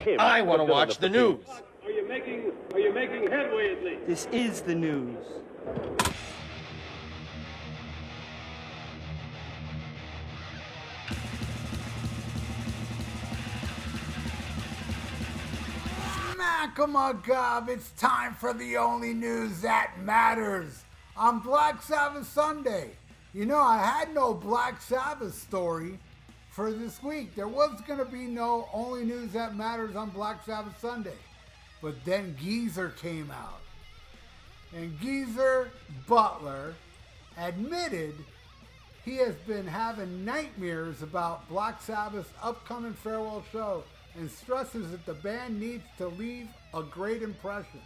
him. I want to watch the news. Are you making headway at least? This is the news. Smack-a-mug-gub, it's time for the only news that matters on Black Sabbath Sunday. You know, I had no Black Sabbath story for this week. There was going to be no only news that matters on Black Sabbath Sunday. But then Geyser came out. And Geyser Butler admitted he has been having nightmares about Black Sabbath's upcoming farewell show and stresses that the band needs to leave a great impression.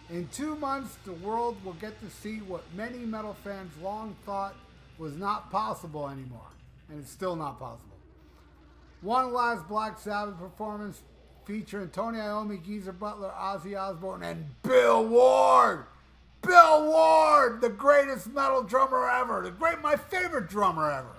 In 2 months, the world will get to see what many metal fans long thought was not possible anymore. And it's still not possible. One last Black Sabbath performance featuring Tony Iommi, Geyser Butler, Ozzy Osborne, and Bill Ward. Bill Ward, the greatest metal drummer ever. My favorite drummer ever.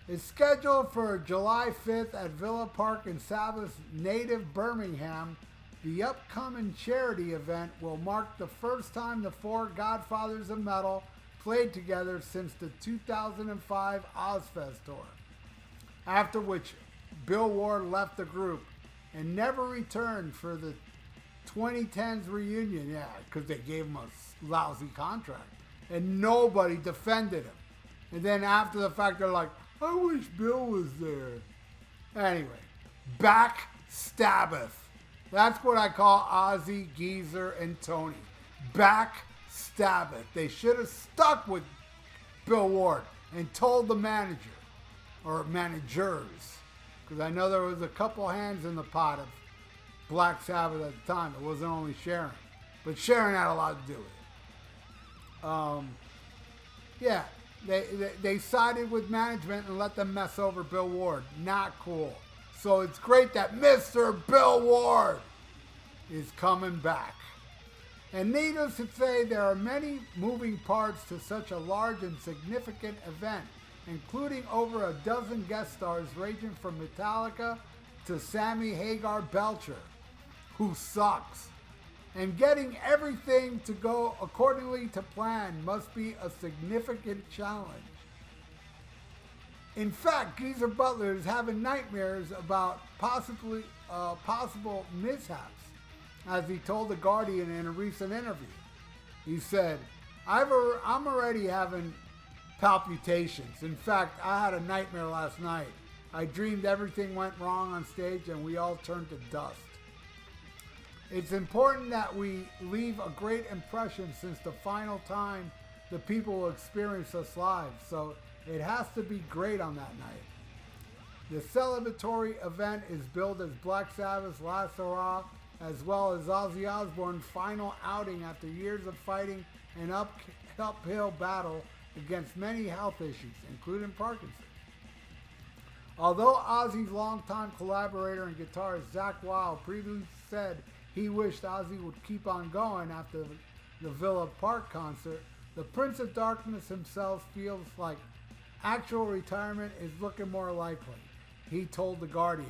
It's scheduled for July 5th at Villa Park in Sabbath's native Birmingham. The upcoming charity event will mark the first time the four Godfathers of Metal played together since the 2005 Ozfest tour, after which Bill Ward left the group and never returned for the 2010's reunion. Yeah, because they gave him a lousy contract and nobody defended him. And then after the fact, they're like, I wish Bill was there. Anyway, back Sabbath. That's what I call Ozzy, Geyser, and Tony. Back Sabbath. They should have stuck with Bill Ward and told the manager, or managers, because I know there was a couple hands in the pot of Black Sabbath at the time. It wasn't only Sharon, but Sharon had a lot to do with it. Yeah. They sided with management and let them mess over Bill Ward. Not cool. So it's great that Mr. Bill Ward is coming back. And needless to say, there are many moving parts to such a large and significant event, including over a dozen guest stars ranging from Metallica to Sammy Hagar Belcher, who sucks. And getting everything to go accordingly to plan must be a significant challenge. In fact, Geyser Butler is having nightmares about possible mishaps, as he told The Guardian in a recent interview. He said, I'm already having palpitations. In fact, I had a nightmare last night. I dreamed everything went wrong on stage and we all turned to dust. It's important that we leave a great impression since the final time the people will experience us live, so it has to be great on that night. The celebratory event is billed as Black Sabbath's last hurrah, as well as Ozzy Osbourne's final outing after years of fighting an uphill battle against many health issues, including Parkinson's. Although Ozzy's longtime collaborator and guitarist Zakk Wylde previously said he wished Ozzy would keep on going after the Villa Park concert, the Prince of Darkness himself feels like actual retirement is looking more likely. He told The Guardian,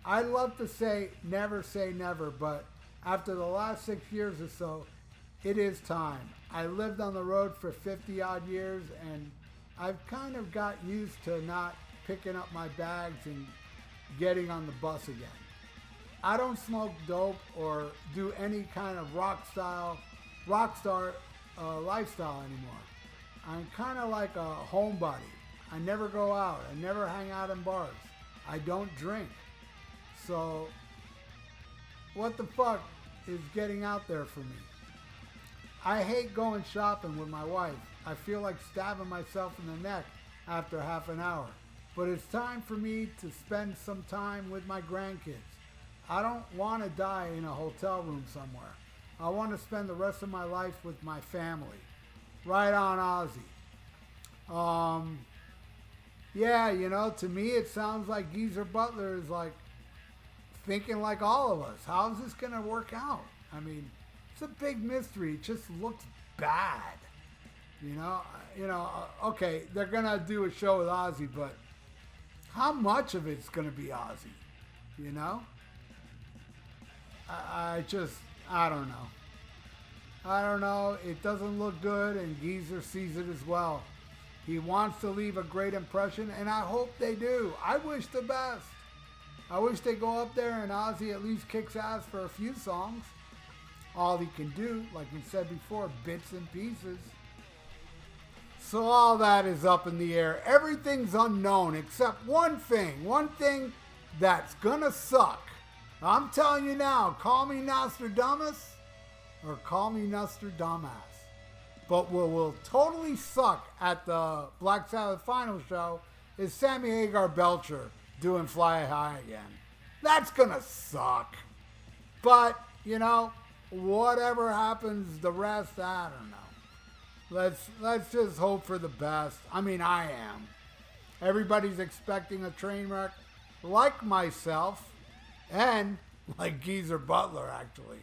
I'd love to say never, but after the last 6 years or so, it is time. I lived on the road for 50 odd years and I've kind of got used to not picking up my bags and getting on the bus again. I don't smoke dope or do any kind of rock star lifestyle anymore. I'm kind of like a homebody. I never go out. I never hang out in bars. I don't drink. So what the fuck is getting out there for me? I hate going shopping with my wife. I feel like stabbing myself in the neck after half an hour. But it's time for me to spend some time with my grandkids. I don't want to die in a hotel room somewhere. I want to spend the rest of my life with my family. Right on, Ozzy. Yeah, you know, to me it sounds like Geyser Butler is like thinking like all of us. How is this going to work out? I mean, it's a big mystery. It just looks bad. You know, okay, they're going to do a show with Ozzy, but how much of it's going to be Ozzy? you know? I don't know. I don't know. It doesn't look good, and Geyser sees it as well. He wants to leave a great impression, and I hope they do. I wish the best. I wish they go up there and Ozzy at least kicks ass for a few songs. All he can do, like we said before, bits and pieces. So all that is up in the air. Everything's unknown except one thing. One thing that's gonna suck. I'm telling you now, call me Nostradamus or call me Nostradamus. But what will totally suck at the Black Sabbath final show is Sammy Hagar Belcher doing Fly High Again. That's gonna suck. But, you know, whatever happens, the rest, I don't know. Let's just hope for the best. I mean, I am. Everybody's expecting a train wreck, like myself, and like Geyser Butler, actually.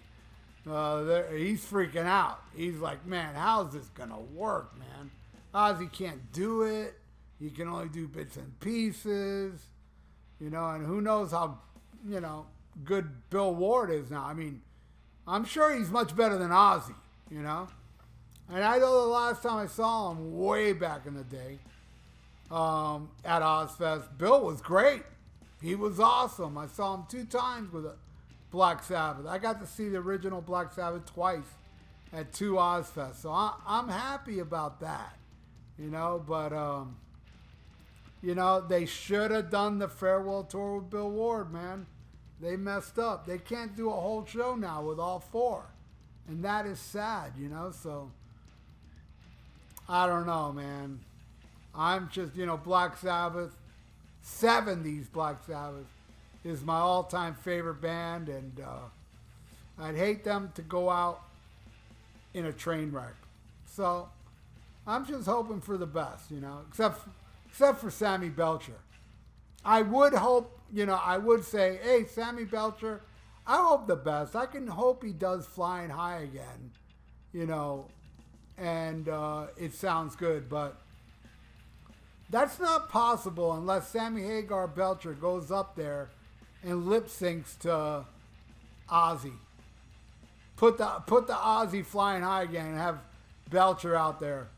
He's freaking out. He's like, man, how's this gonna work, man? Ozzy can't do it. He can only do bits and pieces. You know, and who knows how, you know, good Bill Ward is now. I mean, I'm sure he's much better than Ozzy, you know? And I know the last time I saw him, way back in the day, at Ozfest, Bill was great. He was awesome. I saw him 2 times with Black Sabbath. I got to see the original Black Sabbath twice at 2 Ozfest. So I'm happy about that, you know? But, you know, they should have done the farewell tour with Bill Ward, man. They messed up. They can't do a whole show now with all 4. And that is sad, you know? So, I don't know, man. I'm just, you know, Black Sabbath, 70s Black Sabbath is my all-time favorite band. And I'd hate them to go out in a train wreck. So, I'm just hoping for the best, you know? Except for Sammy Belcher. I would hope, you know, I would say, hey, Sammy Belcher, I hope the best. I can hope he does Flying High Again, you know, and it sounds good. But that's not possible unless Sammy Hagar Belcher goes up there and lip syncs to Ozzy. Put the Ozzy Flying High Again and have Belcher out there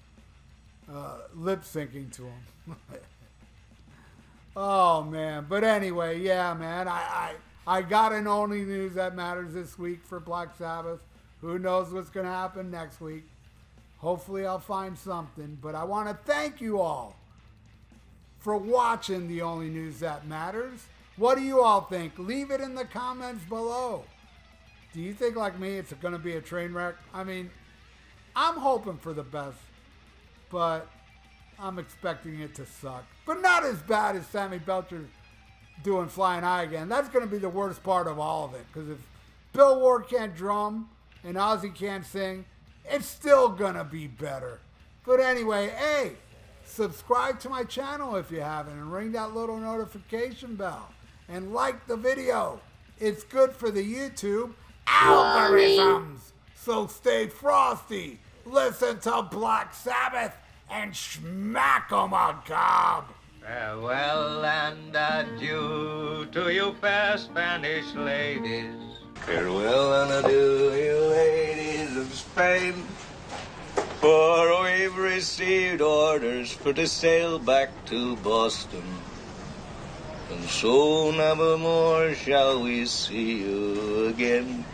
lip syncing to him. Oh, man. But anyway, yeah, man. I got an Only News That Matters this week for Black Sabbath. Who knows what's going to happen next week. Hopefully I'll find something. But I want to thank you all for watching the Only News That Matters. What do you all think? Leave it in the comments below. Do you think, like me, it's going to be a train wreck? I mean, I'm hoping for the best. But I'm expecting it to suck. But not as bad as Sammy Belcher doing Flying High Again. That's going to be the worst part of all of it. Because if Bill Ward can't drum and Ozzy can't sing, it's still going to be better. But anyway, hey, subscribe to my channel if you haven't. And ring that little notification bell. And like the video. It's good for the YouTube algorithms. So stay frosty. Listen to Black Sabbath. And smack 'em a gob. Farewell and adieu to you fair Spanish ladies. Farewell and adieu, you ladies of Spain. For we've received orders for to sail back to Boston. And so never more shall we see you again.